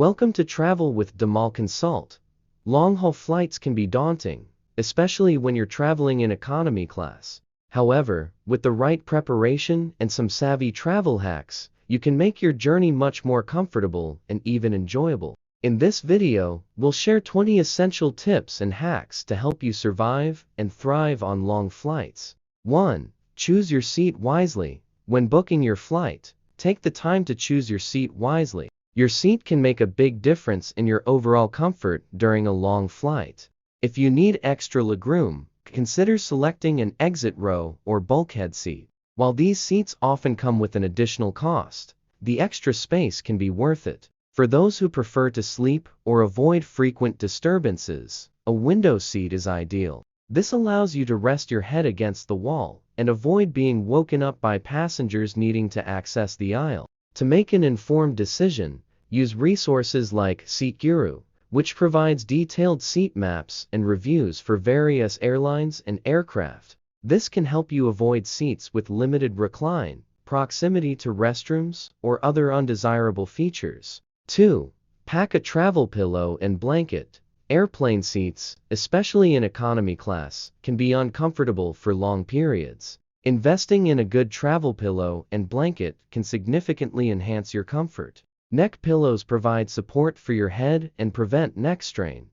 Welcome to Travel with Damal Consult. Long-haul flights can be daunting, especially when you're traveling in economy class. However, with the right preparation and some savvy travel hacks, you can make your journey much more comfortable and even enjoyable. In this video, we'll share 20 essential tips and hacks to help you survive and thrive on long flights. 1. Choose your seat wisely. When booking your flight, take the time to choose your seat wisely. Your seat can make a big difference in your overall comfort during a long flight. If you need extra legroom, consider selecting an exit row or bulkhead seat. While these seats often come with an additional cost, the extra space can be worth it. For those who prefer to sleep or avoid frequent disturbances, a window seat is ideal. This allows you to rest your head against the wall and avoid being woken up by passengers needing to access the aisle. To make an informed decision, use resources like SeatGuru, which provides detailed seat maps and reviews for various airlines and aircraft. This can help you avoid seats with limited recline, proximity to restrooms, or other undesirable features. 2. Pack a travel pillow and blanket. Airplane seats, especially in economy class, can be uncomfortable for long periods. Investing in a good travel pillow and blanket can significantly enhance your comfort. Neck pillows provide support for your head and prevent neck strain,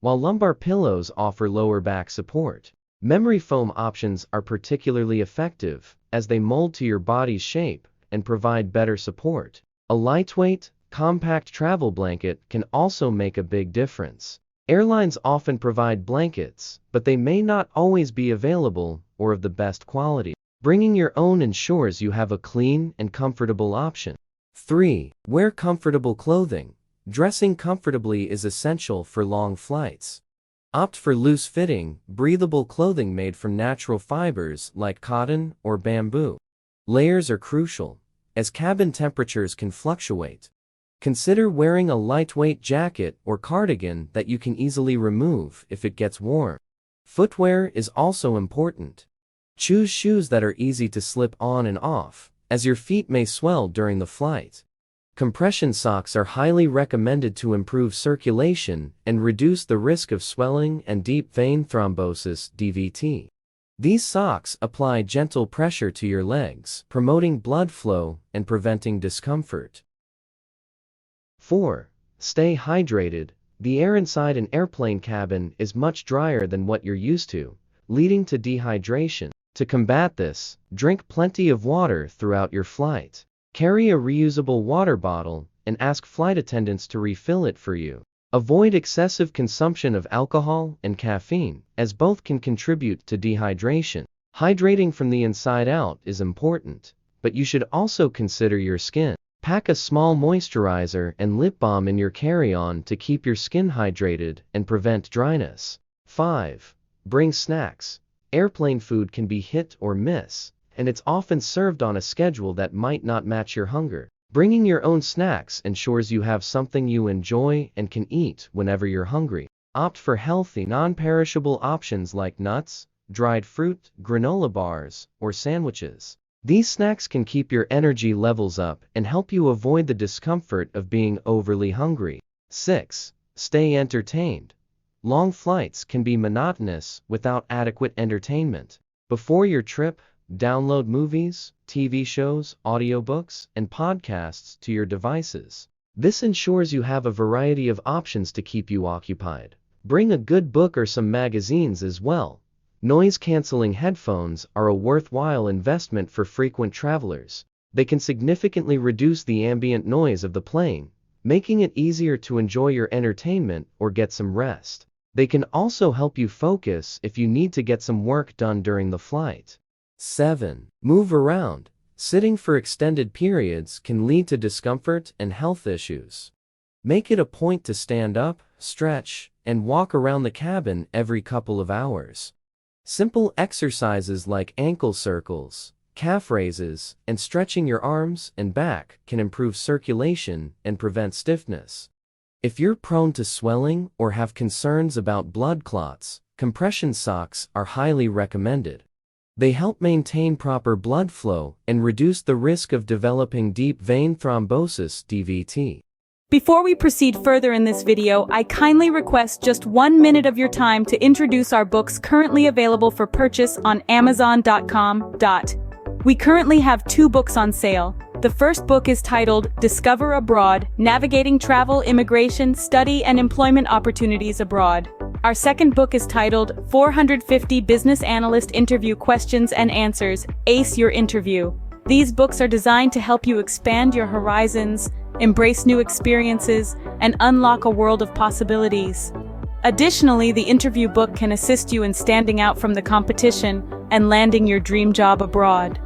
while lumbar pillows offer lower back support. Memory foam options are particularly effective, as they mold to your body's shape and provide better support. A lightweight, compact travel blanket can also make a big difference. Airlines often provide blankets, but they may not always be available or of the best quality. Bringing your own ensures you have a clean and comfortable option. 3. Wear comfortable clothing. Dressing comfortably is essential for long flights. Opt for loose-fitting, breathable clothing made from natural fibers like cotton or bamboo. Layers are crucial, as cabin temperatures can fluctuate. Consider wearing a lightweight jacket or cardigan that you can easily remove if it gets warm. Footwear is also important. Choose shoes that are easy to slip on and off, as your feet may swell during the flight. Compression socks are highly recommended to improve circulation and reduce the risk of swelling and deep vein thrombosis (DVT). These socks apply gentle pressure to your legs, promoting blood flow and preventing discomfort. 4. Stay hydrated. The air inside an airplane cabin is much drier than what you're used to, leading to dehydration. To combat this, drink plenty of water throughout your flight. Carry a reusable water bottle and ask flight attendants to refill it for you. Avoid excessive consumption of alcohol and caffeine, as both can contribute to dehydration. Hydrating from the inside out is important, but you should also consider your skin. Pack a small moisturizer and lip balm in your carry-on to keep your skin hydrated and prevent dryness. 5. Bring snacks. Airplane food can be hit or miss, and it's often served on a schedule that might not match your hunger. Bringing your own snacks ensures you have something you enjoy and can eat whenever you're hungry. Opt for healthy, non-perishable options like nuts, dried fruit, granola bars, or sandwiches. These snacks can keep your energy levels up and help you avoid the discomfort of being overly hungry. 6. Stay entertained. Long flights can be monotonous without adequate entertainment. Before your trip, download movies, TV shows, audiobooks, and podcasts to your devices. This ensures you have a variety of options to keep you occupied. Bring a good book or some magazines as well. Noise-canceling headphones are a worthwhile investment for frequent travelers. They can significantly reduce the ambient noise of the plane, making it easier to enjoy your entertainment or get some rest. They can also help you focus if you need to get some work done during the flight. 7. Move around. Sitting for extended periods can lead to discomfort and health issues. Make it a point to stand up, stretch, and walk around the cabin every couple of hours. Simple exercises like ankle circles, calf raises, and stretching your arms and back can improve circulation and prevent stiffness. If you're prone to swelling or have concerns about blood clots, compression socks are highly recommended. They help maintain proper blood flow and reduce the risk of developing deep vein thrombosis (DVT). Before we proceed further in this video, I kindly request just 1 minute of your time to introduce our books currently available for purchase on Amazon.com. We currently have 2 books on sale. The first book is titled Discover Abroad: Navigating Travel, Immigration, Study, and Employment Opportunities Abroad. Our second book is titled 450 Business Analyst Interview Questions and Answers: Ace Your Interview. These books are designed to help you expand your horizons, embrace new experiences, and unlock a world of possibilities. Additionally, the interview book can assist you in standing out from the competition and landing your dream job abroad.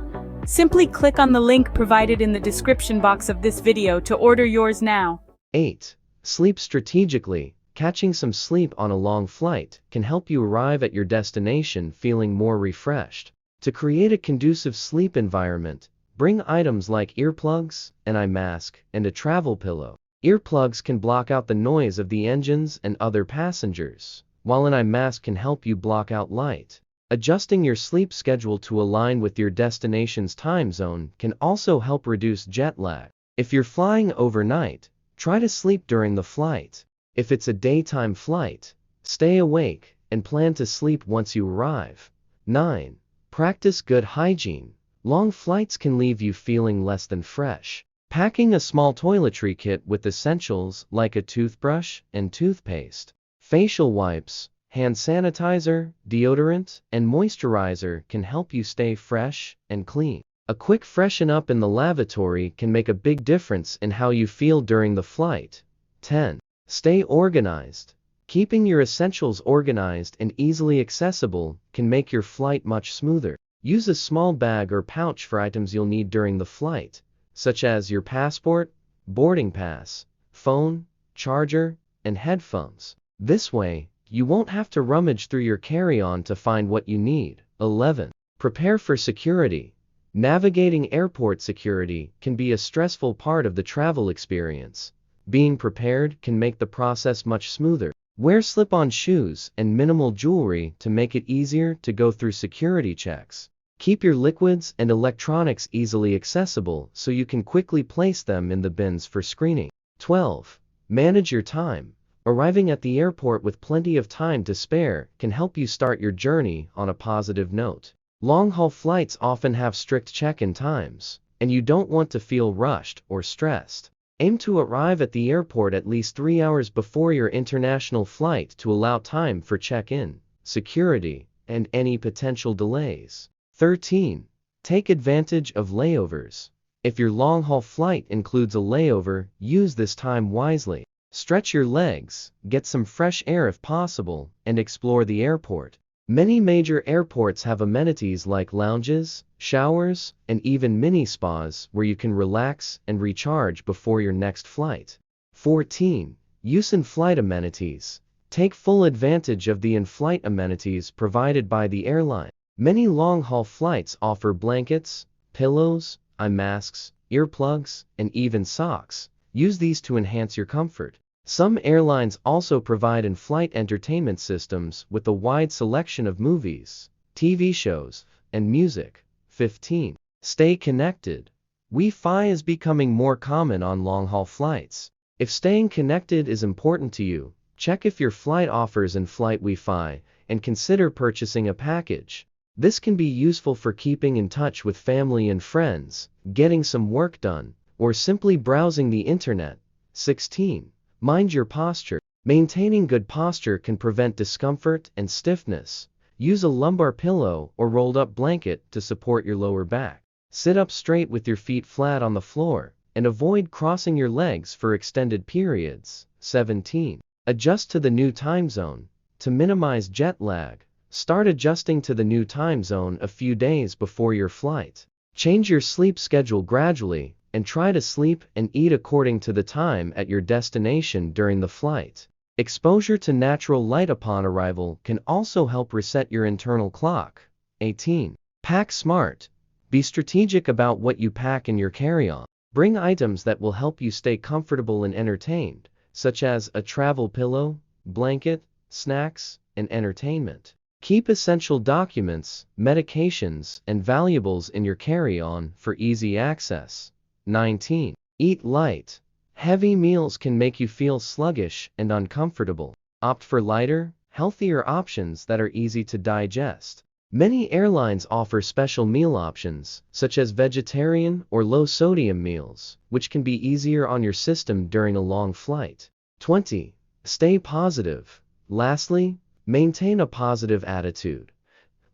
Simply click on the link provided in the description box of this video to order yours now. 8. Sleep strategically. Catching some sleep on a long flight can help you arrive at your destination feeling more refreshed. To create a conducive sleep environment, bring items like earplugs, an eye mask, and a travel pillow. Earplugs can block out the noise of the engines and other passengers, while an eye mask can help you block out light. Adjusting your sleep schedule to align with your destination's time zone can also help reduce jet lag. If you're flying overnight, try to sleep during the flight. If it's a daytime flight, stay awake and plan to sleep once you arrive. 9. Practice good hygiene. Long flights can leave you feeling less than fresh. Packing a small toiletry kit with essentials like a toothbrush and toothpaste, facial wipes, hand sanitizer, deodorant, and moisturizer can help you stay fresh and clean. A quick freshen up in the lavatory can make a big difference in how you feel during the flight. 10. Stay organized. Keeping your essentials organized and easily accessible can make your flight much smoother. Use a small bag or pouch for items you'll need during the flight, such as your passport, boarding pass, phone, charger, and headphones. This way, you won't have to rummage through your carry-on to find what you need. 11. Prepare for security. Navigating airport security can be a stressful part of the travel experience. Being prepared can make the process much smoother. Wear slip-on shoes and minimal jewelry to make it easier to go through security checks. Keep your liquids and electronics easily accessible so you can quickly place them in the bins for screening. 12. Manage your time. Arriving at the airport with plenty of time to spare can help you start your journey on a positive note. Long-haul flights often have strict check-in times, and you don't want to feel rushed or stressed. Aim to arrive at the airport at least 3 hours before your international flight to allow time for check-in, security, and any potential delays. 13. Take advantage of layovers. If your long-haul flight includes a layover, use this time wisely. Stretch your legs, get some fresh air if possible, and explore the airport. Many major airports have amenities like lounges, showers, and even mini spas where you can relax and recharge before your next flight. 14. Use in-flight amenities. Take full advantage of the in-flight amenities provided by the airline. Many long-haul flights offer blankets, pillows, eye masks, earplugs, and even socks. Use these to enhance your comfort. Some airlines also provide in-flight entertainment systems with a wide selection of movies, TV shows, and music. 15. Stay connected. Wi-Fi is becoming more common on long-haul flights. If staying connected is important to you, check if your flight offers in-flight Wi-Fi and consider purchasing a package. This can be useful for keeping in touch with family and friends, getting some work done, or simply browsing the internet. 16. Mind your posture. Maintaining good posture can prevent discomfort and stiffness. Use a lumbar pillow or rolled-up blanket to support your lower back. Sit up straight with your feet flat on the floor, and avoid crossing your legs for extended periods. 17. Adjust to the new time zone. To minimize jet lag, start adjusting to the new time zone a few days before your flight. Change your sleep schedule gradually, and try to sleep and eat according to the time at your destination during the flight. Exposure to natural light upon arrival can also help reset your internal clock. 18. Pack smart. Be strategic about what you pack in your carry-on. Bring items that will help you stay comfortable and entertained, such as a travel pillow, blanket, snacks, and entertainment. Keep essential documents, medications, and valuables in your carry-on for easy access. 19. Eat light. Heavy meals can make you feel sluggish and uncomfortable. Opt for lighter, healthier options that are easy to digest. Many airlines offer special meal options, such as vegetarian or low-sodium meals, which can be easier on your system during a long flight. 20. Stay positive. Lastly, maintain a positive attitude.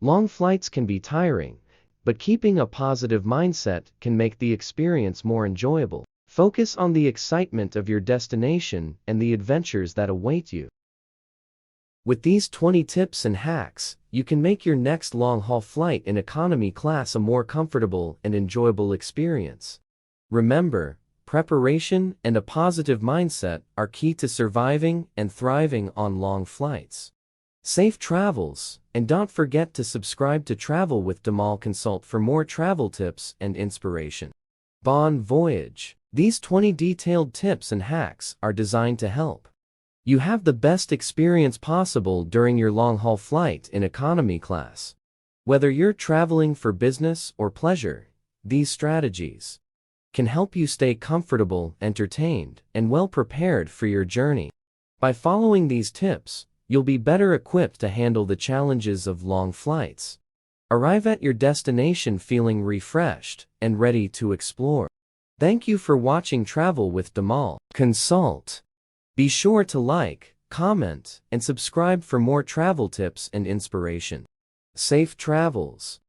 Long flights can be tiring, but keeping a positive mindset can make the experience more enjoyable. Focus on the excitement of your destination and the adventures that await you. With these 20 tips and hacks, you can make your next long-haul flight in economy class a more comfortable and enjoyable experience. Remember, preparation and a positive mindset are key to surviving and thriving on long flights. Safe travels, and don't forget to subscribe to Travel with Dhamal Consult for more travel tips and inspiration. Bon voyage! These 20 detailed tips and hacks are designed to help you have the best experience possible during your long-haul flight in economy class. Whether you're traveling for business or pleasure, these strategies can help you stay comfortable, entertained, and well prepared for your journey. By following these tips, you'll be better equipped to handle the challenges of long flights. Arrive at your destination feeling refreshed and ready to explore. Thank you for watching Travel with Dhamal Consult. Be sure to like, comment, and subscribe for more travel tips and inspiration. Safe travels!